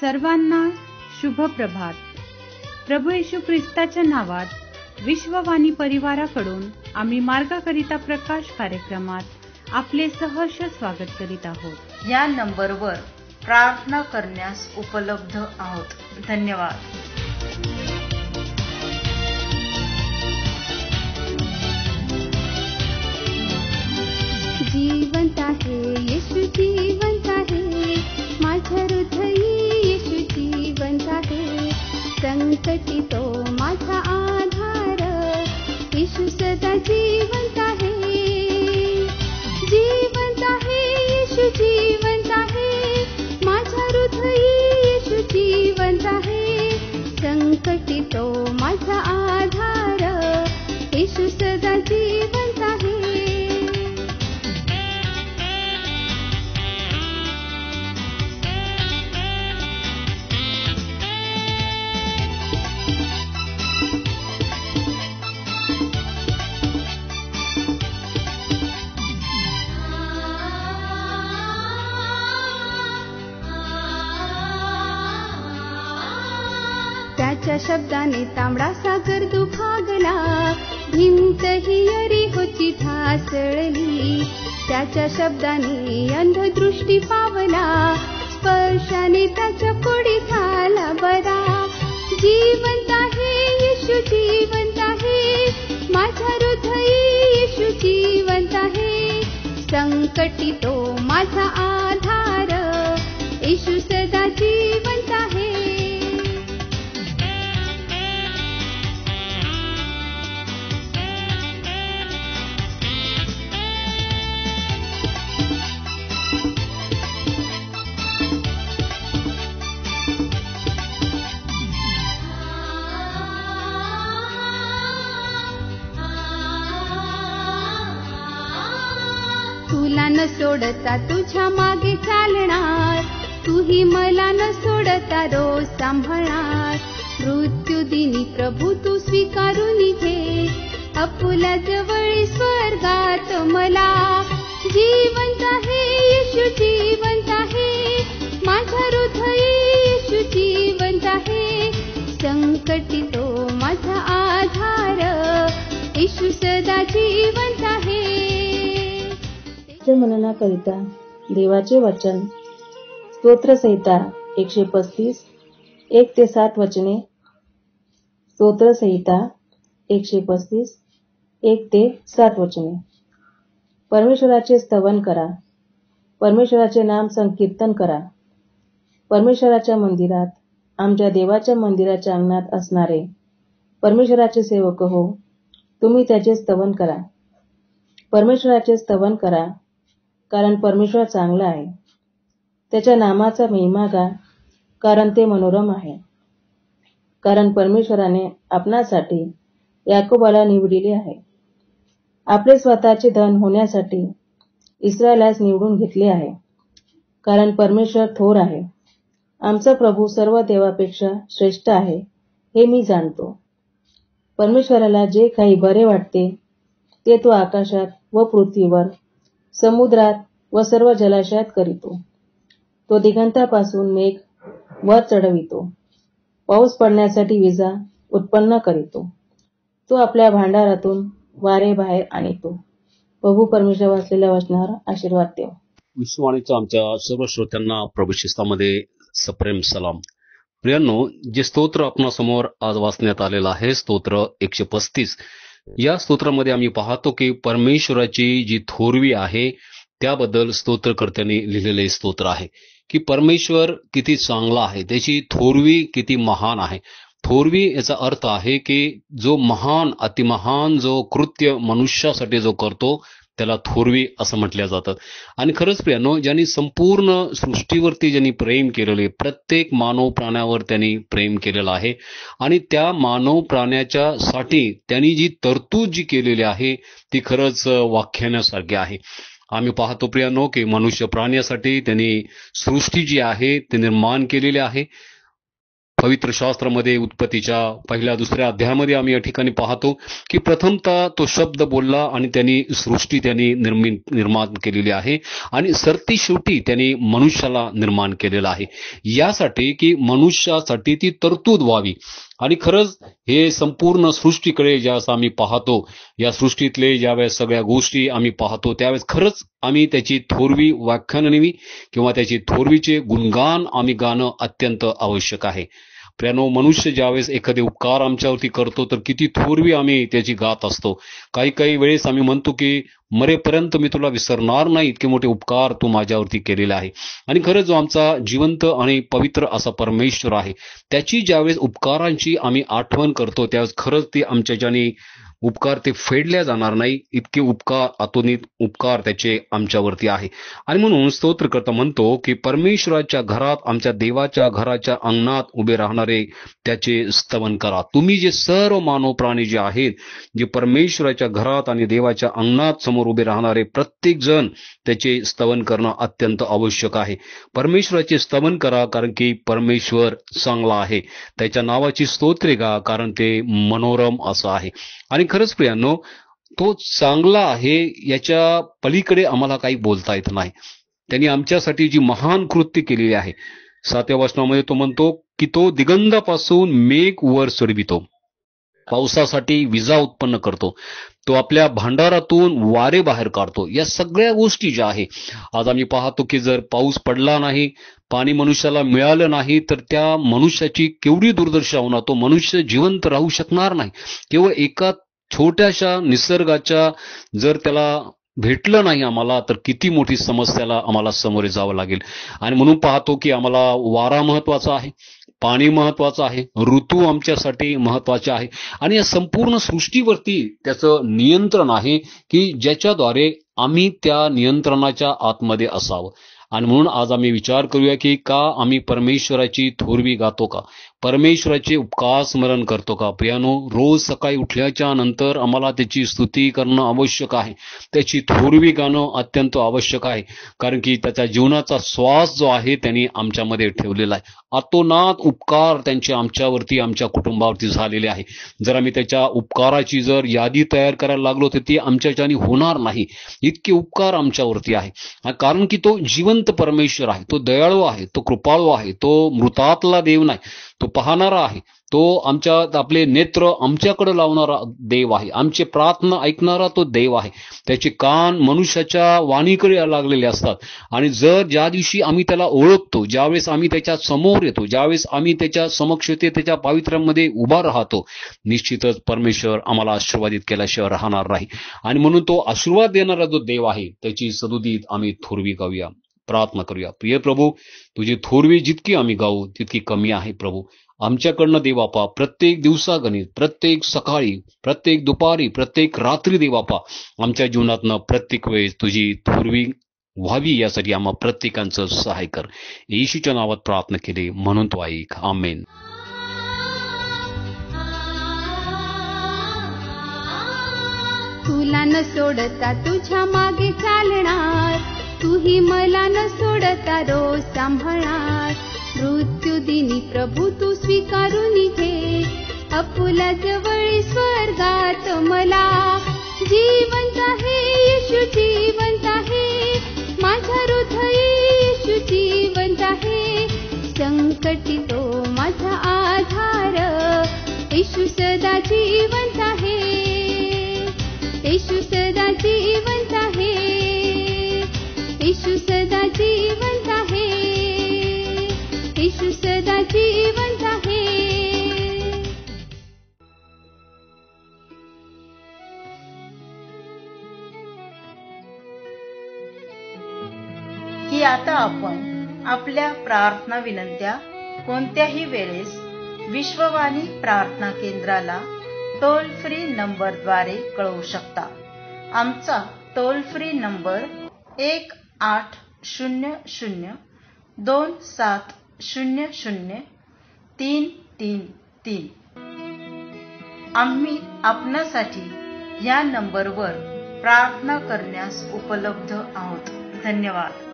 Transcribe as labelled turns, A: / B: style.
A: सर्वांना शुभ प्रभात. प्रभू येशू ख्रिस्ताच्या नावात विश्ववाणी परिवाराकडून आम्ही मार्गाकरिता प्रकाश कार्यक्रमात आपले सहर्ष स्वागत करीत आहोत.
B: या नंबरवर प्रार्थना करण्यास उपलब्ध आहोत. धन्यवाद.
C: जीवंत आहे येशू, जीवंत आहे माझ्या हृदयी येशू, जीवंत आहे संकटी तो माझा आधार. येशू सदा जीवंत आहे, जीवंत आहे येशू, जीवंत आहे माझ्या हृदयी येशू, जीवंत आहे संकटी तो माझा आधार. येशू सदा जीवंत आहे. त्याच्या शब्दाने तांबडा सागर दुखागला, भिंत ही यरीहोची ढासळली. त्याच्या शब्दाने अंधदृष्टी पावला, स्पर्शाने त्याच्या कोडी झाला बरा. जीवंत आहे येशू, जीवंत आहे माझ्या हृदयी येशू, जीवंत आहे संकटी तो माझा आधार. येशू सदा जीवंत आहे. तुला न सोडता तुझ्या मागे चालणार, तूही मला न सोडता रोज सांभाळणार. मृत्यू दिनी प्रभू तू स्वीकारून घे, आपुला जवळ स्वर्गात मला. जीवंत आहे येशू, जीवंत आहे माझ्या हृदयी येशू, जीवंत आहे संकटी तो माझा आधार. येशू सदा जीवंत आहे.
D: मननाकरिता देवाचे वचन स्तोत्रसंहिता 135 1-7 वचने. स्तोत्रसंहिता 135 1-7 वचने. परमेश्वराचे स्तवन करा, परमेश्वराचे नाम संकीर्तन करा. परमेश्वराच्या मंदिरात, आमच्या देवाच्या मंदिराच्या अंगणात असणारे परमेश्वराचे सेवक हो, तुम्ही त्याचे स्तवन करा. परमेश्वराचे स्तवन करा, कारण परमेश्वर चांगला आहे. त्याच्या नामाचा महिमा गा, कारण ते मनोरम आहे. कारण परमेश्वराने आपणासाठी याकोबाला निवडिले आहे, आपले स्वतःचे धन होण्यासाठी इस्रायलास निवडून घेतले आहे. कारण परमेश्वर थोर आहे. आमचा प्रभू सर्व देवापेक्षा श्रेष्ठ आहे हे मी जाणतो. परमेश्वराला जे काही बरे वाटते ते तो आकाशात व पृथ्वीवर, समुद्रात व सर्व जलाशयात करीतो. तो दिगंतापासून मेघ वर चढवितो, पाऊस पडण्यासाठी विजा उत्पन्न करीतो. तो आपल्या भांडारातून वारे बाहेर आणतो. प्रभू परमेश्वर वाचलेल्या वचनावर आशीर्वाद देव.
E: विश्ववाणीच्या आमच्या सर्व श्रोत्यांना प्रभू ख्रिस्तामध्ये सप्रेम सलाम. प्रियांनो, जे स्तोत्र आपणासमोर आज वाचण्यात आलेलं आहे, स्तोत्र 135. या स्तोत्रामध्ये आम्ही पाहतो की परमेश्वराची जी थोरवी आहे त्याबद्दल स्तोत्रकर्त्यांनी लिहिलेले स्तोत्र आहे की परमेश्वर किती चांगला आहे, त्याची थोरवी किती महान आहे. थोरवी याचा अर्थ आहे की जो महान, अतिमहान जो कृत्य मनुष्यासाठी जो करतो त्याला थोरवी असं म्हटलं जातं. आणि खरंच प्रियांनो, ज्यांनी संपूर्ण सृष्टीवरती ज्यांनी प्रेम केलेले, प्रत्येक मानव प्राण्यावर त्यांनी प्रेम केलेलं आहे आणि त्या मानव प्राण्याच्या साठी त्यांनी जी तरतूद जी केलेली आहे ती खरंच व्याख्यानासारखी आहे. आम्ही पाहतो प्रियांनो की मनुष्य प्राण्यासाठी त्यांनी सृष्टी जी आहे ती निर्माण केलेली आहे. पवित्र शास्त्रामध्ये उत्पत्तीच्या 1-2 अध्यायामध्ये आम्ही या ठिकाणी पाहतो की प्रथमतः तो शब्द बोलला आणि त्यांनी सृष्टी त्यांनी निर्माण केलेली आहे आणि सरती शेवटी त्यांनी मनुष्याला निर्माण केलेलं आहे, यासाठी की मनुष्यासाठी ती तरतूद व्हावी. आणि खरंच हे संपूर्ण सृष्टीकडे ज्यावेळेस आम्ही पाहतो, या सृष्टीतले ज्यावेळेस सगळ्या गोष्टी आम्ही पाहतो, त्यावेळेस खरंच आम्ही त्याची थोरवी व्याख्यानवी किंवा त्याची थोरवीचे गुणगान आम्ही गाणं अत्यंत आवश्यक आहे. प्रियानो, मनुष्य ज्यावेळेस एखादे उपकार आमच्यावरती करतो तर किती थोरवी आम्ही त्याची गात असतो. काही वेळेस आम्ही म्हणतो की मरेपर्यंत मी तुला विसरणार नाही, इतके मोठे उपकार तू माझ्यावरती केलेले आहे. आणि खरंच जो आमचा जिवंत आणि पवित्र असा परमेश्वर आहे, त्याची ज्यावेळेस उपकारांची आम्ही आठवण करतो त्यावेळेस खरंच ती आमच्याच्याने उपकार ते फेडल्या जाणार नाही, इतके उपकार, अतोनित उपकार त्याचे आमच्यावरती आहे. आणि म्हणून स्तोत्रकर्ता म्हणतो की परमेश्वराच्या घरात, आमच्या देवाच्या घराच्या अंगणात उभे राहणारे त्याचे स्तवन करा. तुम्ही जे सर्व मानव प्राणी जे आहेत, जे परमेश्वराच्या घरात आणि देवाच्या अंगणात समोर उभे राहणारे प्रत्येक जण त्याचे स्तवन करणं अत्यंत आवश्यक आहे. परमेश्वराचे स्तवन करा, कारण की परमेश्वर चांगला आहे. त्याच्या नावाची स्तोत्रे गा, कारण ते मनोरम असं आहे. आणि खरंच प्रियांनो, तो चांगला आहे याच्या पलीकडे आम्हाला काही बोलता येत नाही. त्यांनी आमच्यासाठी जी महान कृत्य केलेली आहे, 7व्या वचनामध्ये तो म्हणतो की तो दिगंधापासून मेघ वर चढवितो, पावसासाठी विजा उत्पन्न करतो, तो आपल्या भांडारातून वारे बाहेर काढतो. या सगळ्या गोष्टी ज्या आहे, आज आम्ही पाहतो की जर पाऊस पडला नाही, पाणी मनुष्याला मिळालं नाही, तर त्या मनुष्याची केवढी दुर्दशा होणार. तो मनुष्य जिवंत राहू शकणार नाही. केवळ एका छोट्याशा निसर्गाच्या जर त्याला भेटलं नाही आम्हाला, तर किती मोठी समस्याला आम्हाला सामोरे जावं लागेल. आणि म्हणून पाहतो की आम्हाला वारा महत्वाचा आहे, पाणी महत्वाचं आहे, ऋतू आमच्यासाठी महत्वाचे आहे, आणि या संपूर्ण सृष्टीवरती त्याचं नियंत्रण आहे की ज्याच्याद्वारे आम्ही त्या नियंत्रणाच्या आतमध्ये असावं. आणि म्हणून आज आम्ही विचार करूया की का आम्ही परमेश्वराची थोरवी गातो का, परमेश्वराचे उपकार स्मरण करतो का. प्रियानो, रोज सकाळी उठल्याच्या नंतर आम्हाला त्याची स्तुती करणं आवश्यक आहे, त्याची थोरवी गाणं अत्यंत आवश्यक आहे, कारण की त्याच्या जीवनाचा श्वास जो आहे त्यांनी आमच्यामध्ये ठेवलेला आहे. अतोनात उपकार त्यांचे आमच्यावरती, आमच्या कुटुंबावरती झालेले आहे. जर आम्ही त्याच्या उपकाराची जर यादी तयार करायला लागलो तर ती आमच्याच्याने होणार नाही. इतके उपकार आमच्यावरती आहे, कारण की तो जिवंत परमेश्वर आहे, तो दयाळू आहे, तो कृपाळू आहे, तो मृतातला देव नाही, तो पाहणारा आहे, तो आपले नेत्र आमच्याकडे लावणारा देव आहे, आमचे प्रार्थना ऐकणारा तो देव आहे. त्याचे कान मनुष्याच्या वाणीकडे लागलेले असतात. आणि जर ज्या दिवशी आम्ही त्याला ओळखतो, ज्यावेळेस आम्ही त्याच्या समोर येतो, ज्यावेळेस आम्ही त्याच्या समक्ष येते, त्याच्या पावित्र्यामध्ये उभा राहतो, निश्चितच परमेश्वर आम्हाला आशीर्वादित केल्याशिवाय राहणार नाही. आणि म्हणून तो आशीर्वाद देणारा जो देव आहे त्याची सदुदित आम्ही थोरवी गाऊया, प्रार्थना करूया. प्रिय प्रभू, तुझी थोरवी जितकी आम्ही गाऊ तितकी कमी आहे. प्रभू, आमच्याकडनं देवापा प्रत्येक दिवसागणित, प्रत्येक सकाळी, प्रत्येक दुपारी, प्रत्येक रात्री देवापा आमच्या जीवनातनं प्रत्येक वेळेस तुझी थोरवी व्हावी, यासाठी आम्हा प्रत्येकांचं सहाय कर. येशूच्या नावात प्रार्थना केली म्हणून तो ऐक. आमेन.
C: तुला न सोडता तुझ्या मागे चालणार, तूही मला न सोडता रोज सांभाळणार. मृत्यूदिनी प्रभू तू स्वीकारून घे, आपुला जवळ स्वर्गात मला. जिवंत आहे येशू, जिवंत आहे माझ्या हृदयी, येशू जिवंत आहे. संकटी तो माझा आधार, येशू सदा जिवंत आहे, येशू सदा जिवंत आहे, येशू सदा जिवंत आहे, येशू सदा जिवंत आहे.
B: की आता आपण आपल्या प्रार्थना विनंत्या कोणत्याही वेळेस विश्ववाणी प्रार्थना केंद्राला टोल फ्री नंबरद्वारे कळवू शकता. आमचा टोल फ्री नंबर 1-800-2700-333. आम्ही आपणासाठी या नंबरवर प्रार्थना करण्यास उपलब्ध आहोत. धन्यवाद.